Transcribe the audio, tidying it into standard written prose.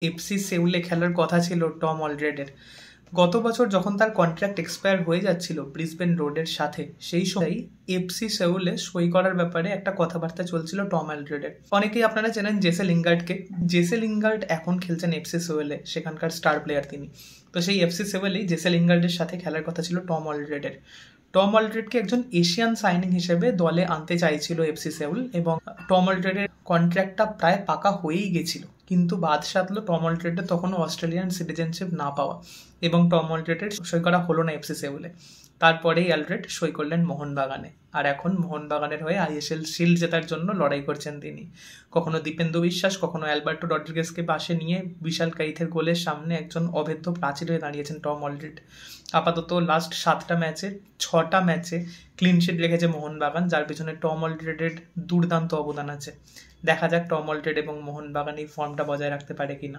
FC সেউলে খেলার কথা ছিল টম অলড্রেডের। গত বছর যখন তার কন্ট্রাক্ট এক্সপায়ার হয়ে যাচ্ছিল ব্রিসবেন রোডের সাথে, সেই সময়ই এফসি সেউলে সই করার ব্যাপারে একটা কথাবার্তা চলছিল টম অলড্রেডের। অনেকেই আপনারা চেনেন জেসে লিঙ্গার্ডকে। জেসে লিঙ্গার্ড এখন খেলছেন এফসি সেউলে, সেখানকার স্টার প্লেয়ার তিনি। তো সেই এফসি সেউলেই জেসে লিঙ্গার্ডের সাথে খেলার কথা ছিল টম অলড্রেডের। টম অলড্রেডকে একজন এশিয়ান সাইনিং হিসেবে দলে আনতে চাইছিল এফসি সেউল, এবং টম অলড্রেডের কন্ট্রাক্টটা প্রায় পাকা হয়েই গেছিল। কিন্তু বাদ সাধলো টম অলড্রেডের তখনও অস্ট্রেলিয়ান সিটিজেনশিপ না পাওয়া, এবং টম অলড্রেডের সই করা হলো না এফসি সেউলে। তারপরেই অলড্রেড সই করলেন মোহনবাগানে, আর এখন মোহনবাগানের হয়ে আইএসএল শিল্ড জেতার জন্য লড়াই করছেন তিনি। কখনো দীপেন্দু বিশ্বাস, কখনো অ্যালবার্টো রড্রিগেজকে পাশে নিয়ে বিশাল কাইথের গোলের সামনে একজন অভেদ্য প্রাচীর হয়ে দাঁড়িয়েছেন টম অলড্রেড। আপাতত লাস্ট 7টা ম্যাচে 6টা ম্যাচে ক্লিনশিট রেখেছে মোহনবাগান, যার পিছনে টম অলড্রেডের দুর্দান্ত অবদান আছে। দেখা যাক টম অলড্রেড এবং মোহনবাগান এই ফর্মটা বজায় রাখতে পারে কিনা।